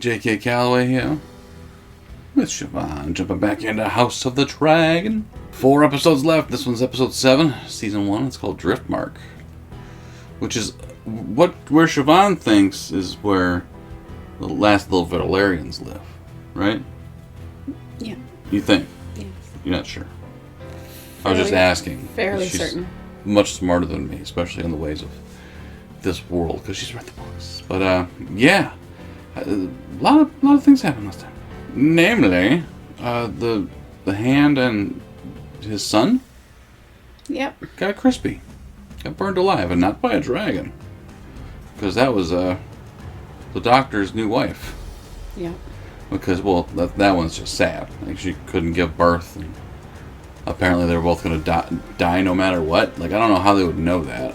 J.K. Calloway here. With Siobhan jumping back into House of the Dragon. 4 episodes left. This one's episode 7, season 1. It's called Driftmark. Which is where Siobhan thinks is where the last little Valerians live. Right? Yeah. You think? Yes. You're not sure. I was just asking. Fairly She's certain. Much smarter than me, especially in the ways of this world, because she's read the books. But, yeah. A lot of things happened last time. Namely, the Hand and his son? Yep. Got crispy. Got burned alive, and not by a dragon. Because that was, the doctor's new wife. Yeah. Because, well, that one's just sad. Like, she couldn't give birth, and apparently they were both going to die no matter what. Like, I don't know how they would know that.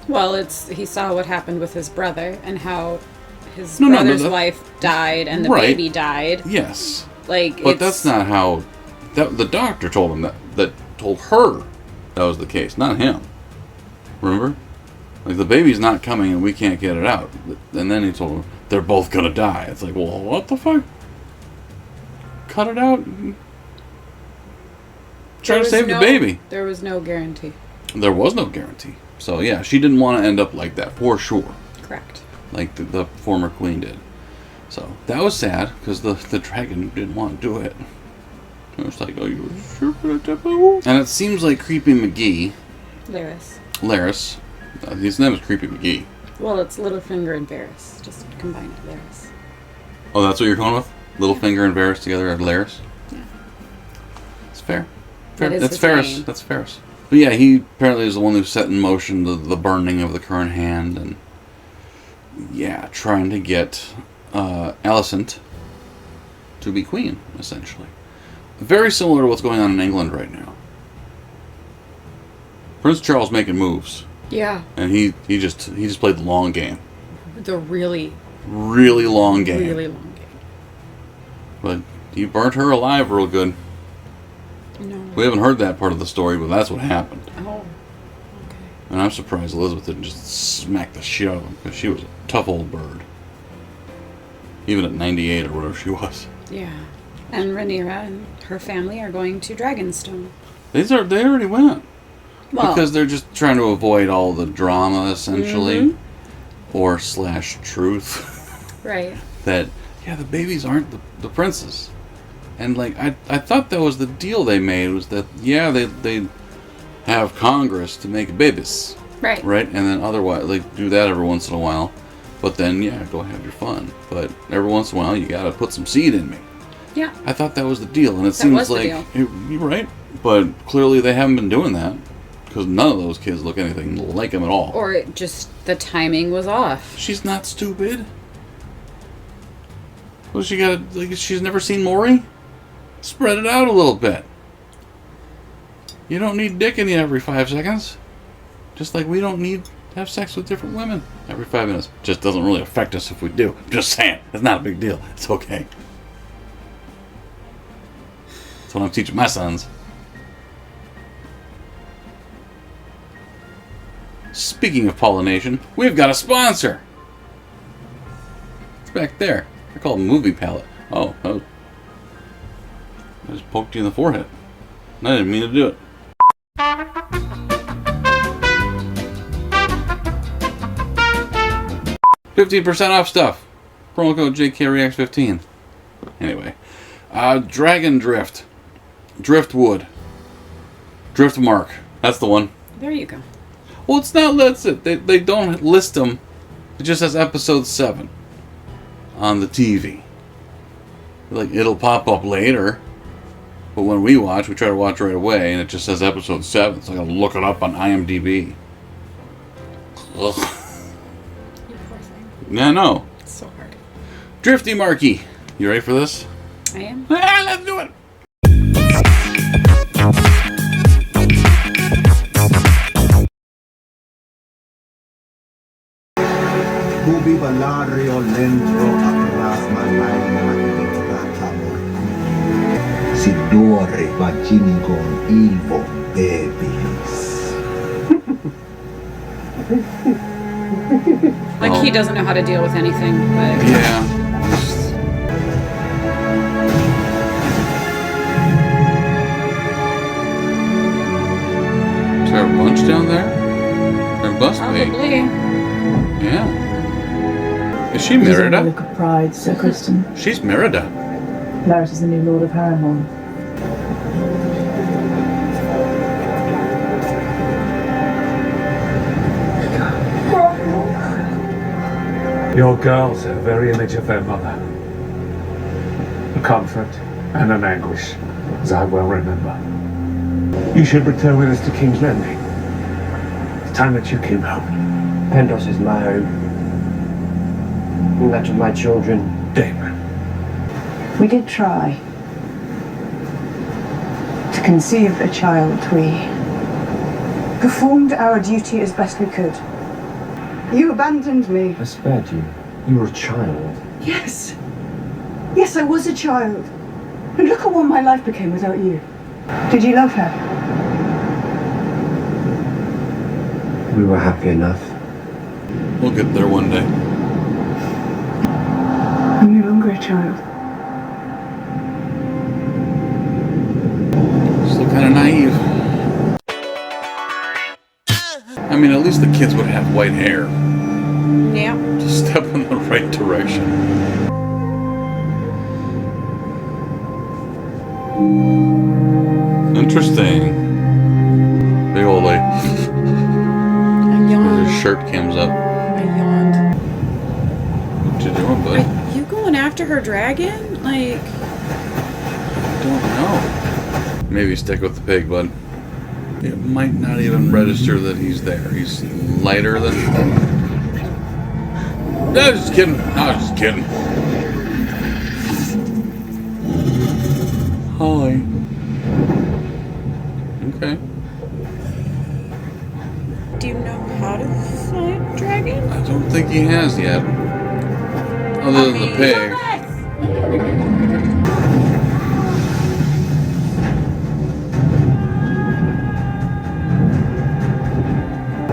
Well, he saw what happened with his brother, and how his brother's wife died, and the baby died. Yes. But that's not how... the doctor told him that told her that was the case, not him. Remember? Like, the baby's not coming and we can't get it out. And then he told him, they're both gonna die. It's like, well, what the fuck? Cut it out. Try to save the baby. There was no guarantee. There was no guarantee. So, yeah, she didn't want to end up like that, for sure. Correct. Like the former queen did. So, that was sad, because the dragon didn't want to do it. It was like, oh, you sure for that taboo? And it seems like Creepy McGee... Laris. His name is Creepy McGee. Well, it's Littlefinger and Varys. Just combine it, Laris. Oh, that's what you're going with? Littlefinger and Varys together are Laris? Yeah. It's fair. That's Ferris. That's Ferris. But yeah, he apparently is the one who set in motion the burning of the current hand, and yeah, trying to get Alicent to be queen, essentially. Very similar to what's going on in England right now. Prince Charles making moves. Yeah. And he just played the long game. The really long game. Really long game. But he burnt her alive real good. No. We haven't heard that part of the story, but that's what happened. Oh. Okay. And I'm surprised Elizabeth didn't just smack the shit out of him, because she was a tough old bird. Even at 98 or whatever she was. Yeah. And Rhaenyra and her family are going to Dragonstone. They already went. Well, because they're just trying to avoid all the drama, essentially. Mm-hmm. Or / truth. Right. That, yeah, the babies aren't the princes. And, like, I thought that was the deal they made, was that, yeah, they have Congress to make babies. Right. Right? And then otherwise, like, do that every once in a while. But then, yeah, go have your fun. But every once in a while, you gotta put some seed in me. Yeah. I thought that was the deal, and it seems like... You're right. But clearly they haven't been doing that. Because none of those kids look anything like him at all. Or just the timing was off. She's not stupid. Well, she got... Like, she's never seen Maury? Spread it out a little bit. You don't need dick in you every 5 seconds. Just like we don't need to have sex with different women every 5 minutes. Just doesn't really affect us if we do. I'm just saying. It's not a big deal. It's okay. That's what I'm teaching my sons. Speaking of pollination, we've got a sponsor. It's back there. I call it Movie Palette. Oh, I just poked you in the forehead. I didn't mean to do it. $15% off stuff. Promo code JKReacts15. Anyway. Dragon Drift. Driftwood. Driftmark. That's the one. There you go. Well, it's not, that's it. They don't list them. It just says episode 7 on the TV. Like, it'll pop up later. But when we watch, we try to watch right away, and it just says episode 7. So I gotta look it up on IMDb. Ugh. You poor thing. Yeah, I know. It's so hard. Drifty Marky. You ready for this? I am. Let's do it! Bubi Valario Lentro Akras Malay Makinikatamo Sidore Vaginigon Ivo Babies. Like he doesn't know how to deal with anything, but... Yeah. Must Probably. be. Yeah. Is she Merida? Look of pride, Sir Kristen. She's Merida. Larry is the new Lord of Harrenhal. Your girls are the very image of their mother. A comfort and an anguish, as I well remember. You should return with us to King's Landing. The time that you came home. Pendos is my home. And that of my children. Damon. We did try to conceive a child. We performed our duty as best we could. You abandoned me. I spared you. You were a child. Yes. Yes, I was a child. And look at what my life became without you. Did you love her? We were happy enough. We'll get there one day. I'm no longer a child. Still kind of naive. I mean, at least the kids would have white hair. Yeah. Just step in the right direction. Interesting. Big old like. I yawned. His shirt comes up. I yawned. What you doing, bud? Are you going after her dragon? Like. I don't know. Maybe stick with the pig, bud. It might not even register that he's there. He's lighter than. No, I was just kidding. Hi. Okay. Do you know how to fight dragon? I don't think he has yet. Other than the pig.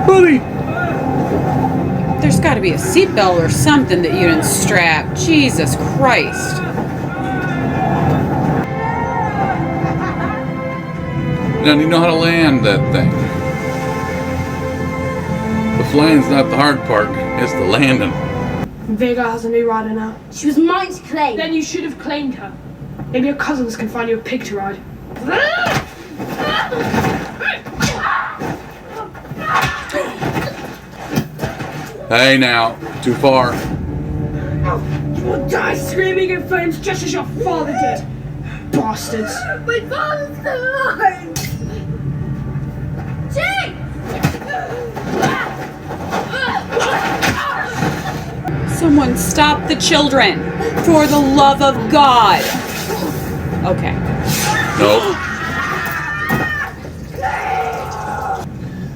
Buddy! There's got to be a seatbelt or something that you didn't strap. Jesus Christ. Now, do you know how to land that thing? The flying's not the hard part, it's the landing. Vega has a new rider now. She was mine to claim. Then you should have claimed her. Maybe your cousins can find you a pig to ride. Hey now, too far. You will die screaming in flames just as your father did. Bastards. My father's still alive. Jake! Someone stop the children. For the love of God. Okay. Nope.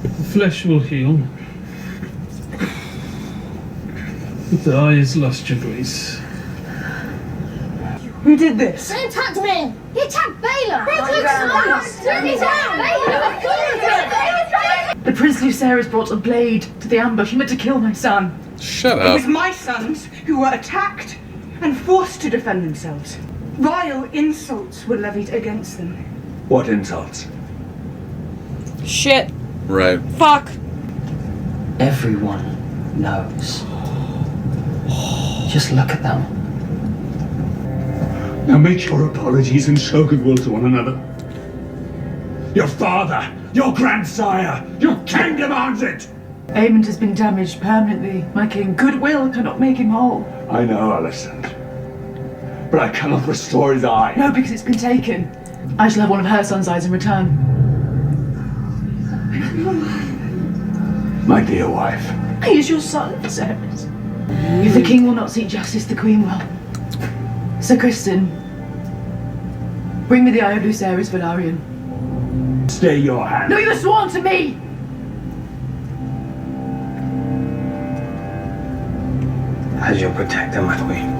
The flesh will heal. But the eyes lost your grace. Who did this? They attacked me! He attacked Baylor! The Prince Lucerys brought a blade to the ambush. He meant to kill my son. Shut It up. was my sons who were attacked and forced to defend themselves. Vile insults were levied against them. What insults? Shit. Right. Fuck. Everyone knows. Just look at them. Now make your apologies and show goodwill to one another. Your father, your grandsire, your king demands it! Aemond has been damaged permanently. My king, goodwill cannot make him whole. I know, Alicent. But I cannot restore his eye. No, because it's been taken. I shall have one of her son's eyes in return. My dear wife. He is your son, Viserys. If the king will not seek justice, the queen will. Sir Kristen, bring me the eye of Lucerys Velaryon. Stay your hand. No, you are sworn to me! As your protector, my queen.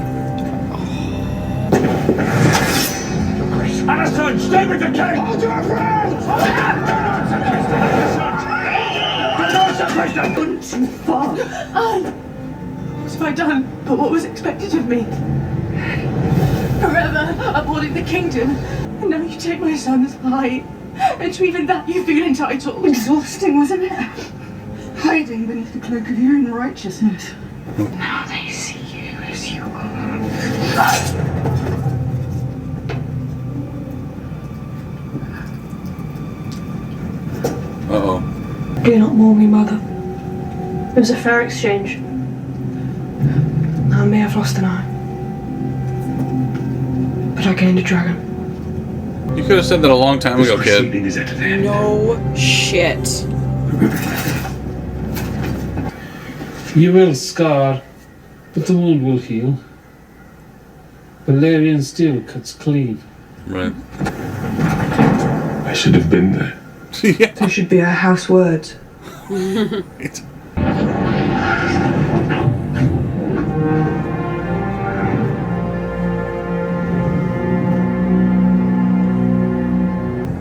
Alicent, stay with the king! Hold your friends! Gone too far. What have I done but what was expected of me? Forever upholding the kingdom, and now you take my son's eye. And to even that you feel entitled. Exhausting, wasn't it? hiding beneath the cloak of your own righteousness. Now they see you as you are. Uh-oh. Do not mourn me, Mother. It was a fair exchange. I may have lost an eye, but I gained a dragon. You could have said that a long time ago, kid. No shit. You will scar, but the wound will heal. Valerian steel cuts clean. Right. I should have been there. Yeah. There should be our house words. Right.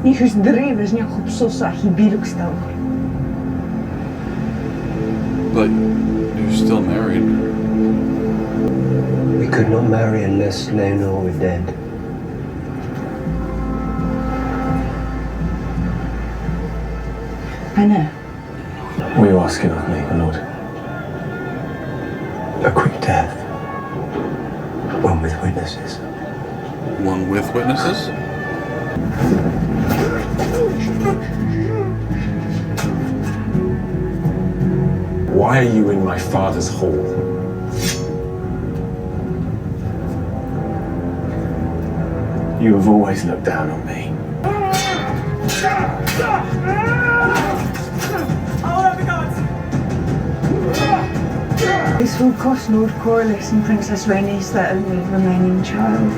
Ich już drewes nie chłopcosa hibiluk stał. But you're still married. We could not marry unless Leonor were dead. I know. What are you asking of me, my lord? A quick death. One with witnesses. One with witnesses? Why are you in my father's hall? You have always looked down on me. This will cost Lord Corlys and Princess Rhaenys their only remaining child.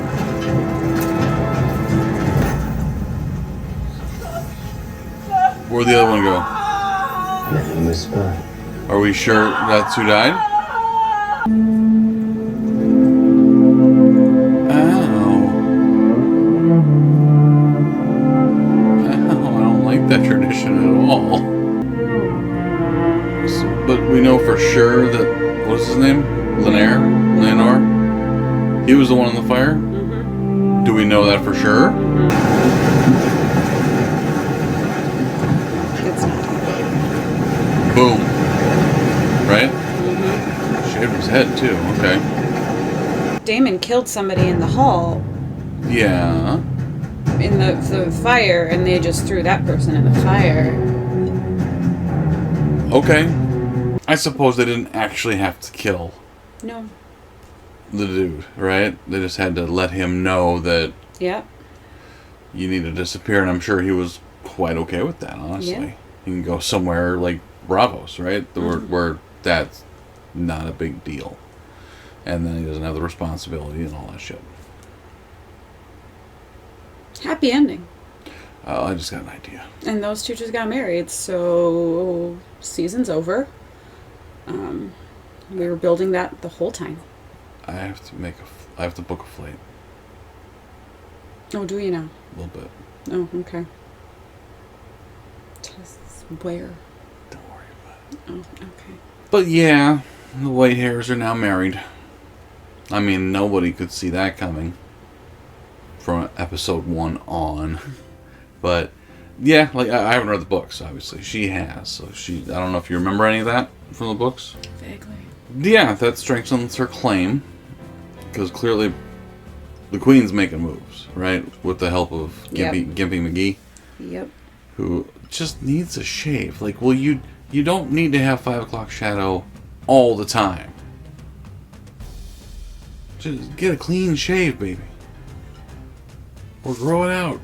Where'd the other one go? Let them whisper. Are we sure that's who died? I don't like that tradition at all. But we know for sure that, what's his name? Leonor? He was the one on the fire? Mm-hmm. Do we know that for sure? It's not. Boom. Right? Mm-hmm. Shaved his head too, okay. Damon killed somebody in the hall. Yeah. In the fire, and they just threw that person in the fire. Okay. I suppose they didn't actually have to kill No. the dude, right? They just had to let him know that Yep. you need to disappear, and I'm sure he was quite okay with that, honestly. Yeah. He can go somewhere like Bravos, right? Where that's not a big deal. And then he doesn't have the responsibility and all that shit. Happy ending. I just got an idea. And those two just got married, so season's over. We were building that the whole time. I have to book a flight. Oh, do you now? A little bit. Oh, okay. Just where? Don't worry about it. Oh, okay. But yeah, the white hairs are now married. I mean, nobody could see that coming from episode 1 on. But yeah, like I haven't read the books, obviously. She has, so I don't know if you remember any of that from the books. Vaguely. Yeah, that strengthens her claim, because clearly the Queen's making moves, right? With the help of Gimpy McGee. Yep. Who just needs a shave. Like, well, you don't need to have 5 o'clock shadow all the time. Just get a clean shave, baby. Or grow it out.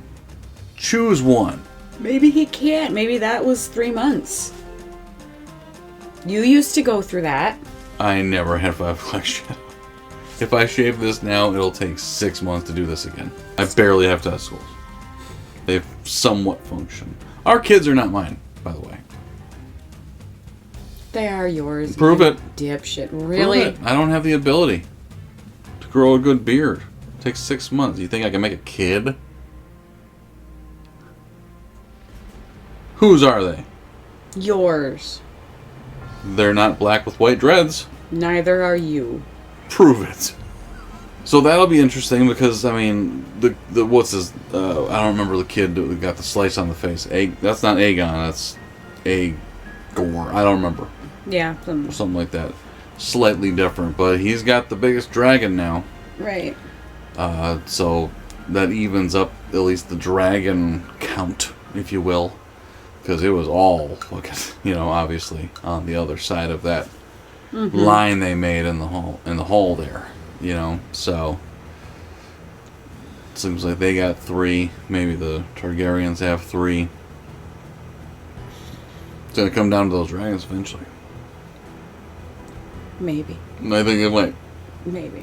Choose one. Maybe he can't. Maybe that was 3 months. You used to go through that. I never had 5 o'clock shadow. If I shave this now, it'll take 6 months to do this again. I barely have testicles. They somewhat function. Our kids are not mine, by the way. They are yours. Prove it. Dipshit. Really? Prove it. I don't have the ability to grow a good beard. It takes 6 months. You think I can make a kid? Whose are they? Yours. They're not black with white dreads. Neither are you. Prove it. So that'll be interesting because, I mean, the what's his, I don't remember the kid who got the slice on the face. That's not Aegon, that's gore. I don't remember. Yeah. Something like that. Slightly different, but he's got the biggest dragon now. Right. So that evens up at least the dragon count, if you will, because it was all fucking, obviously on the other side of that line they made in the hole there, So it seems like they got 3. Maybe the Targaryens have 3. It's gonna come down to those dragons eventually. Maybe. I think it might. Maybe.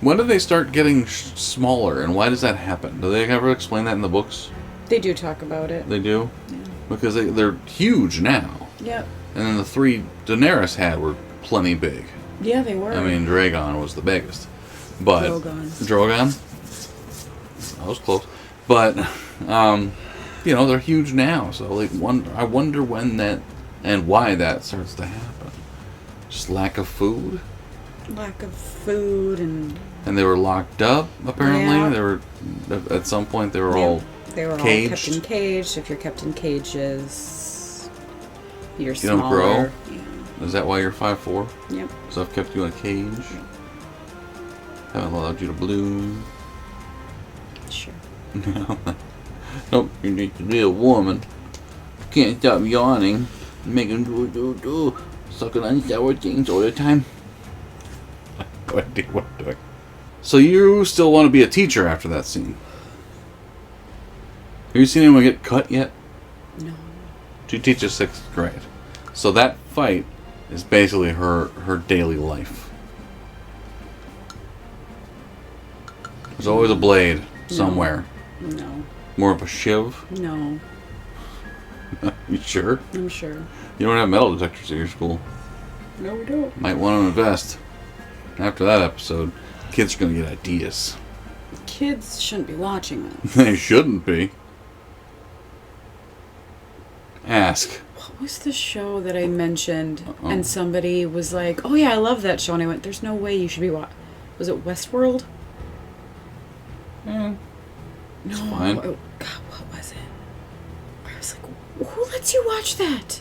When do they start getting smaller, and why does that happen? Do they ever explain that in the books? They do talk about it. They do? Yeah. Because they're huge now. Yep. And then the 3 Daenerys had were plenty big. Yeah, they were. I mean, Drogon was the biggest. But Drogon? That was close. But, they're huge now. So, I wonder when that and why that starts to happen. Just lack of food? Lack of food and they were locked up, apparently. Yeah. They were, at some point, they were all caged. All kept in cages. If you're kept in cages, you're smaller. You don't grow? Yeah. Is that why you're 5'4"? Yep. So I've kept you in a cage? Yep. Haven't allowed you to bloom? Sure. Nope, you need to be a woman. Can't stop yawning. Making do. Sucking on sour things all the time. What am I doing? So you still want to be a teacher after that scene? Have you seen anyone get cut yet? No. She teaches 6th grade. So that fight is basically her daily life. There's always a blade somewhere. No. More of a shiv? No. You sure? I'm sure. You don't have metal detectors at your school. No, we don't. Might want to invest. After that episode, kids are going to get ideas. Kids shouldn't be watching this. They shouldn't be. Ask. What was the show that I mentioned? And somebody was like, "Oh yeah, I love that show." And I went, "There's no way you should be watching." Was it Westworld? No. It's fine. Oh, God, what was it? I was like, "Who lets you watch that?"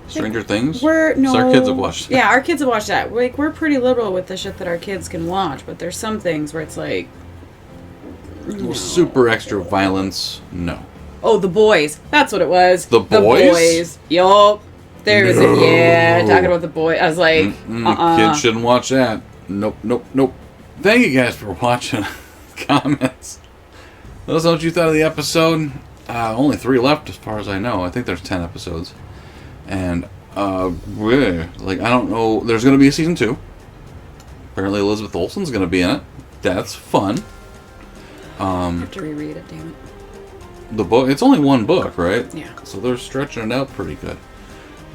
Stranger Things? Our kids have watched that. Yeah, our kids have watched that. We're pretty liberal with the shit that our kids can watch, but there's some things where it's like... No. Super extra violence, no. Oh, The Boys. That's what it was. The Boys? Yup. There was it. Yeah, talking about The Boys. I was like, Kids shouldn't watch that. Nope. Thank you guys for watching. Comments. Let us know what you thought of the episode. Only 3 left as far as I know. I think there's 10 episodes. And, I don't know. There's going to be a season 2. Apparently Elizabeth Olsen's going to be in it. That's fun. I have to reread it, damn it. The book, it's only 1 book, right? Yeah. So they're stretching it out pretty good.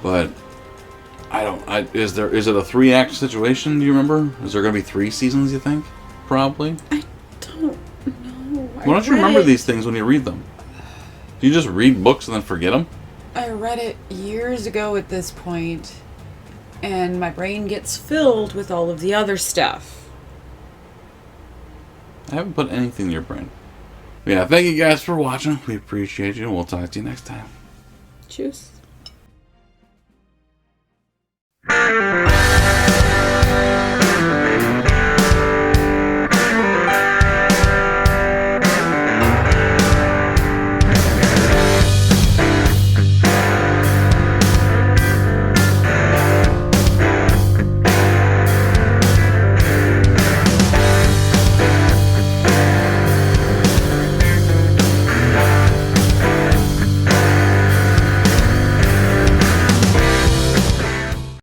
But, is it a 3-act situation, do you remember? Is there going to be 3 seasons, you think? Probably? I don't know. Why don't you remember these things when you read them? Do you just read books and then forget them? I read it years ago at this point, and my brain gets filled with all of the other stuff. I haven't put anything in your brain. Yeah, thank you guys for watching. We appreciate you, and we'll talk to you next time. Cheers.